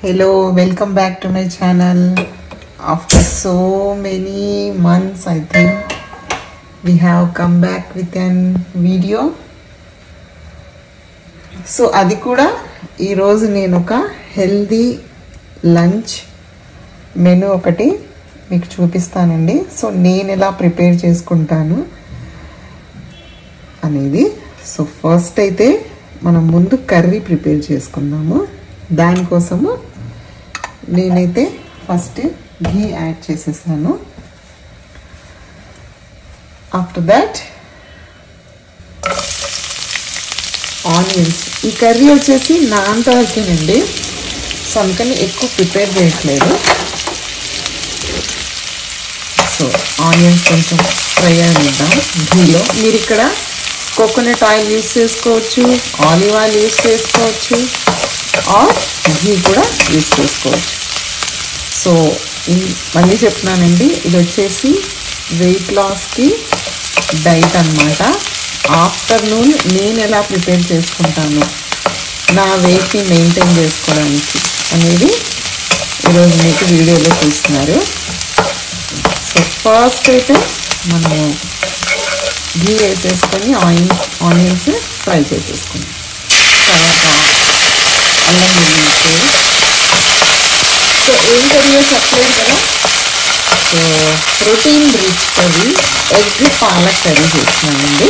Hello, welcome back to my channel. After so many months, I think we have come back with an video. So adi kuda ee roju nenu oka healthy lunch menu okati meeku chupistanandi. So nenu ela prepare chesukuntanu anedi. So first aithe మనం ముందు curry prepare చేసుకుందాము. దాని కోసము నేనైతే first ఘీ add చేసేసాను. After that onions. ఈ curry వచ్చేసి నా అంతవరకేనండి, సో అందుకని ఎక్కువ ప్రిపేర్ చేయట్లేదు. సో ఆనియన్స్ కొంచెం ఫ్రై అనిద్దాం ఘీలో. మీరు ఇక్కడ కోకోనట్ ఆయిల్ యూస్ చేసుకోవచ్చు, ఆలివ్ ఆయిల్ యూస్ చేసుకోవచ్చు, ఆర్ ఘీ కూడా యూస్ చేసుకోవచ్చు. సో మళ్ళీ చెప్తున్నానండి, ఇది వచ్చేసి వెయిట్ లాస్కి డైట్ అన్నమాట. ఆఫ్టర్నూన్ నేను ఎలా ప్రిపేర్ చేసుకుంటాను నా వెయిట్ని మెయింటైన్ చేసుకోవడానికి అనేది ఈరోజు మీకు వీడియోలో చూస్తున్నారు. సో ఫస్ట్ అయితే మనము ఘీ వేసేసుకొని ఆనియన్స్ ఫ్రై చేసేసుకున్నాం. తర్వాత అల్లం వెల్లుల్లి. సో ఏం కర్రీలో చెప్పలేదు కదా, so protein rich curry egg palak curry చేస్తున్నానండి.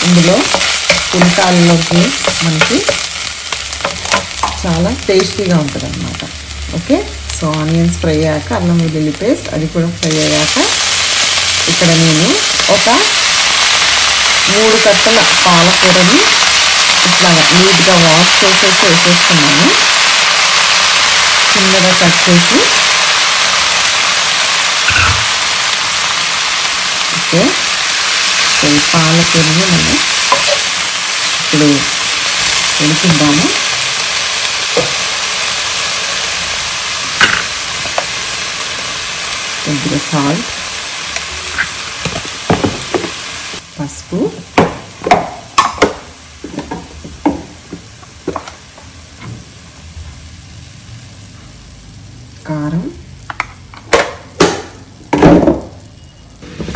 ఇందులో పుల్కాల్లోకి మనకి చాలా టేస్టీగా ఉంటుంది అన్నమాట. ఓకే, సో ఆనియన్స్ ఫ్రై అయ్యాక అల్లం వెల్లుల్లి పేస్ట్ అది కూడా ఫ్రై అయ్యాక ఇక్కడ నేను ఒక 3 కట్టల పాలకూరని ఇట్లాగా నీట్గా వాష్ చేసేసి వేసేసుకున్నాను. చిన్నగా కట్ చేసి ఓకే. సో ఈ పాలకూరని మనం ఇప్పుడు ఉడికిద్దాము. కొద్దిగా సాల్ట్, పసుపు,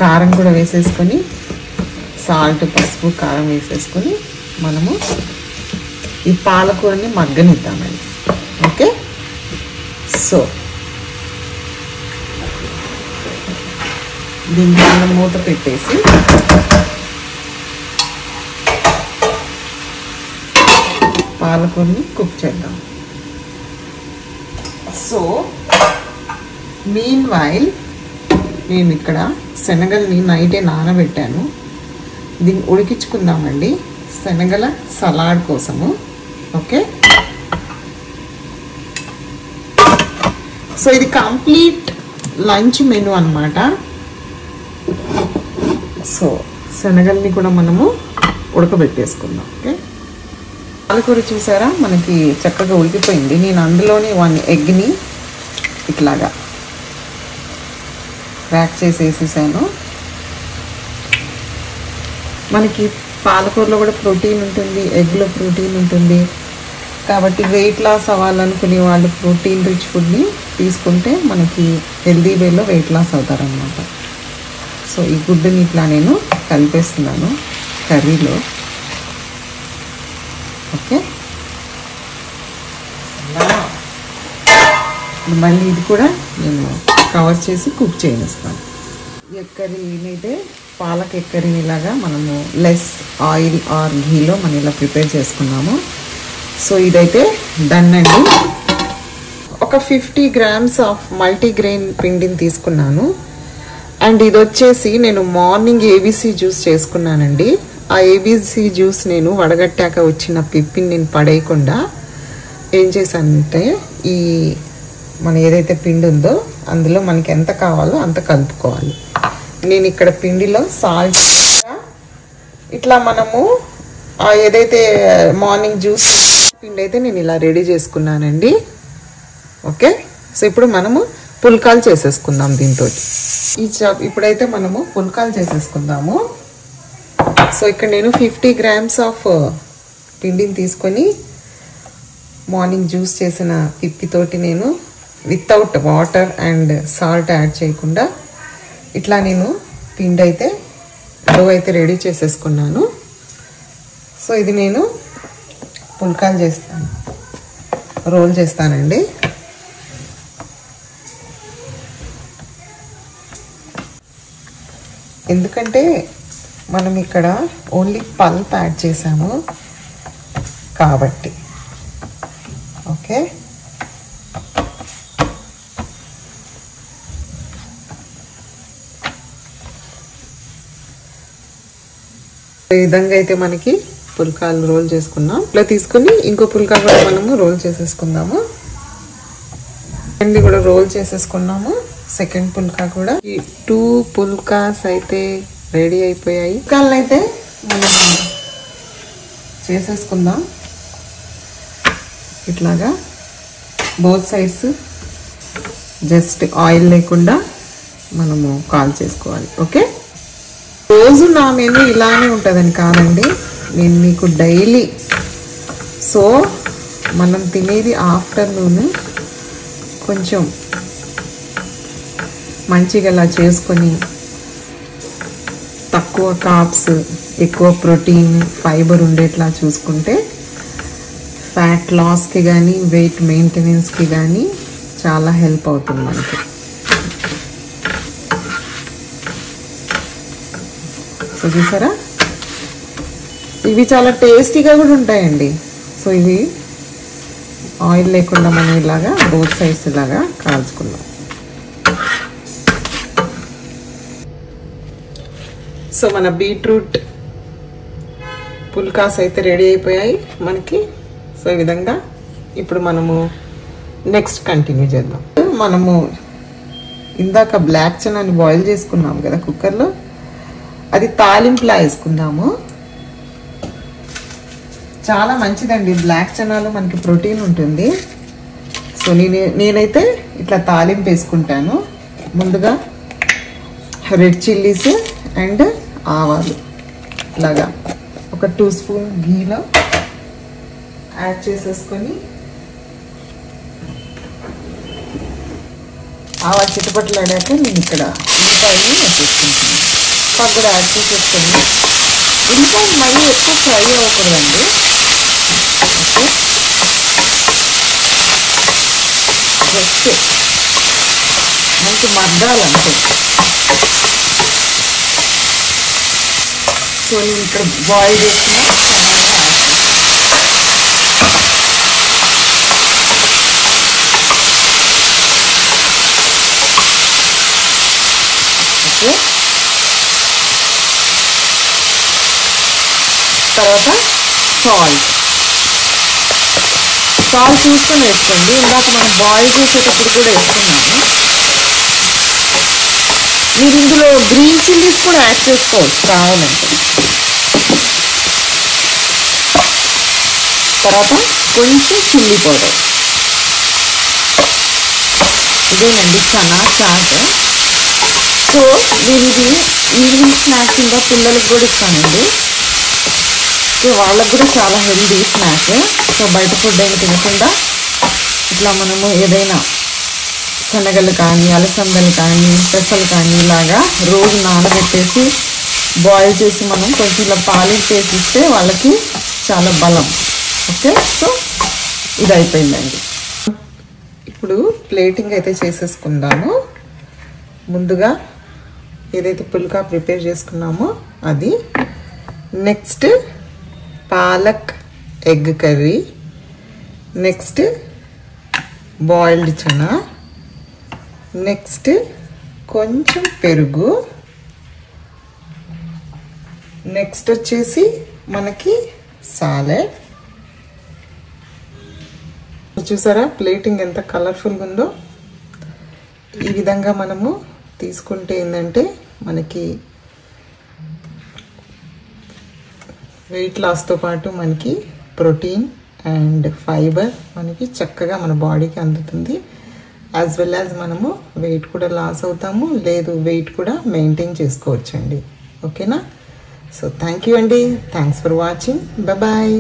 కారం కూడా వేసేసుకొని, సాల్ట్, పసుపు, కారం వేసేసుకొని మనము ఈ పాలకూరని మగ్గనిద్దామండి. ఓకే, సో దీన్ని మనం మూత పెట్టేసి పాలకూరని కుక్ చేద్దాం. సో మీన్ వైల్ నేను ఇక్కడ శనగల్ని నైటే నానబెట్టాను. దీన్ని ఉడికించుకుందామండి శనగల సలాడ్ కోసము. ఓకే, సో ఇది కంప్లీట్ లంచ్ మెనూ అన్నమాట. సో శనగల్ని కూడా మనము ఉడకబెట్టేసుకుందాం. ఓకే, పాలకూర చూసారా మనకి చక్కగా ఉడికిపోయింది. నేను అందులోని 1 ఎగ్ని ఇట్లాగా క్రాక్ చేసేసాను. మనకి పాలకూరలో కూడా ప్రోటీన్ ఉంటుంది, ఎగ్లో ప్రోటీన్ ఉంటుంది. కాబట్టి వెయిట్ లాస్ అవ్వాలనుకునే వాళ్ళు ప్రోటీన్ రిచ్ ఫుడ్ని తీసుకుంటే మనకి హెల్దీ వేలో వెయిట్ లాస్ అవుతారనమాట. సో ఈ గుడ్డుని ఇట్లా నేను కలిపేస్తున్నాను కర్రీలో. ఓకే, మళ్ళీ ఇది కూడా నేను కవర్ చేసి కుక్ చేయనిస్తాను. ఎగ్ కర్రీనైతే పాలక్ ఎగ్ కర్రీని ఇలాగా మనము లెస్ ఆయిల్ ఆర్ ఘీలో మనం ఇలా ప్రిపేర్ చేసుకున్నాము. సో ఇదైతే డన్ అండి. ఒక 50 grams ఆఫ్ మల్టీగ్రెయిన్ పిండిని తీసుకున్నాను. అండ్ ఇది వచ్చేసి నేను మార్నింగ్ ఏబీసీ జ్యూస్ చేసుకున్నానండి. ఆ ఏబీసీ జ్యూస్ నేను వడగట్టాక వచ్చిన పిప్పిని నేను పడేయకుండా ఏం చేశానంటే ఈ మన ఏదైతే పిండి ఉందో అందులో మనకి ఎంత కావాలో అంత కలుపుకోవాలి. నేను ఇక్కడ పిండిలో సాల్ట్ ఇట్లా మనము ఏదైతే మార్నింగ్ జ్యూస్ పిండి అయితే నేను ఇలా రెడీ చేసుకున్నానండి. ఓకే, సో ఇప్పుడు మనము పుల్కాలు చేసేసుకుందాం దీంతో. ఇప్పుడైతే మనము పుల్కాలు చేసేసుకుందాము. సో ఇక్కడ నేను 50 grams ఆఫ్ పిండిని తీసుకొని మార్నింగ్ జ్యూస్ చేసిన పిప్పితోటి నేను without water and salt add చేయకుండా ఇట్లా నేను పిండి అయితే డో అయితే రెడీ చేసేసుకున్నాను. సో ఇది నేను పుల్కాలు చేస్తాను, రోల్ చేస్తానండి. ఎందుకంటే మనం ఇక్కడ ఓన్లీ పల్ప్ యాడ్ చేసాము కాబట్టి. ఓకే, ఈ విధంగా అయితే మనకి పుల్కాలు రోల్ చేసుకున్నాం. ఇట్లా తీసుకుని ఇంకో పుల్కా కూడా మనము రోల్ చేసేసుకుందాము. కూడా రోల్ చేసేసుకున్నాము. సెకండ్ పుల్కా కూడా. ఈ 2 పుల్కాస్ అయితే రెడీ అయిపోయాయి. పుల్కాలను అయితే మనం చేసేసుకుందాం. ఇట్లాగా బోత్ సైడ్స్ జస్ట్ ఆయిల్ లేకుండా మనము కాల్ చేసుకోవాలి. ఓకే, రోజు నా మెనూ ఇలానే ఉంటుందని కాదండి, నేను మీకు డైలీ. సో మనం తినేది ఆఫ్టర్నూన్ కొంచెం మంచిగా అలా చేసుకొని తక్కువ కార్బ్స్ ఎక్కువ ప్రోటీన్ ఫైబర్ ఉండేట్లా చూసుకుంటే ఫ్యాట్ లాస్కి కానీ వెయిట్ మెయింటెనెన్స్కి కానీ చాలా హెల్ప్ అవుతుంది మనకి. సో చూసారా, ఇవి చాలా టేస్టీగా కూడా ఉంటాయండి. సో ఇవి ఆయిల్ లేకుండా మనం ఇలాగా బోత్ సైడ్స్ ఇలాగా కాల్చుకున్నాం. సో మన బీట్రూట్ పుల్కాస్ అయితే రెడీ అయిపోయాయి మనకి. సో ఈ విధంగా ఇప్పుడు మనము నెక్స్ట్ కంటిన్యూ చేద్దాం. మనము ఇందాక బ్లాక్ చనాని బాయిల్ చేసుకున్నాము కదా కుక్కర్లో, అది తాలింపులా వేసుకుందాము. చాలా మంచిదండి బ్లాక్ చనాలో మనకి ప్రోటీన్ ఉంటుంది. సో నేనైతే ఇట్లా తాలింపు వేసుకుంటాను. ముందుగా రెడ్ చిల్లీస్ అండ్ ఆవాలు ఇలాగా ఒక 2 స్పూన్ ఘీలో యాడ్ చేసేసుకొని ఆవాలు చిటపట్లాడాక నేను ఇక్కడ ఉల్లిపాయలు వేసేసుకుంటాను. పప్పు కూడా యాడ్ చేసేసుకొని ఉల్లిపాయలు మళ్ళీ ఎక్కువ ఫ్రై అవ్వకూడదండి. జస్ట్ మంచి మగ్గాలంటే. సో నేను ఇక్కడ బాయిల్ చేసుకున్న చనాన్ని యాడ్ చేస్తాను. ఓకే, తర్వాత సాల్ట్ చూసుకొని వేసుకోండి. ఇందాక మనం బాయిల్ చేసేటప్పుడు కూడా వేసుకున్నాము. మీరు ఇందులో గ్రీన్ చిల్లీస్ కూడా యాడ్ చేసుకోవచ్చు కావాలంటే. తర్వాత కొంచెం చిల్లీ పౌడర్. ఇదేనండి చనా చాట్. సో నేను ఇది ఈవినింగ్ స్నాక్స్ ఇంకా పిల్లలకు కూడా ఇస్తానండి. సో వాళ్ళకు కూడా చాలా హెల్దీ స్నాక్. సో బయట ఫుడ్ ఏమి తినకుండా ఇట్లా మనము ఏదైనా శనగలు కానీ అలసందలు కానీ పెసలు కానీ ఇలాగా రోజు నానబెట్టేసి బాయిల్ చేసి మనం కొంచెం ఇలా పాలిష్ చేసి ఇస్తే వాళ్ళకి చాలా బలం. ఓకే, సో ఇది అయిపోయిందండి. ఇప్పుడు ప్లేటింగ్ అయితే చేసేసుకుందాము. ముందుగా ఏదైతే పుల్కా ప్రిపేర్ చేసుకున్నామో అది, next palak egg curry, next boiled chana, next కొంచెం పెరుగు, నెక్స్ట్ వచ్చేసి మనకి సాలెడ్. చూసారా ప్లేటింగ్ ఎంత కలర్ఫుల్గా ఉందో. ఈ విధంగా మనము తీసుకుంటే ఏంటంటే మనకి వెయిట్ లాస్తో పాటు మనకి ప్రోటీన్ అండ్ ఫైబర్ మనకి చక్కగా మన బాడీకి అందుతుంది. యాజ్ వెల్ యాజ్ మనము వెయిట్ కూడా లాస్ అవుతాము, లేదు వెయిట్ కూడా మెయింటైన్ చేసుకోవచ్చండి. ఓకేనా? సో థ్యాంక్ యూ అండి. Thanks for watching. బాయ్.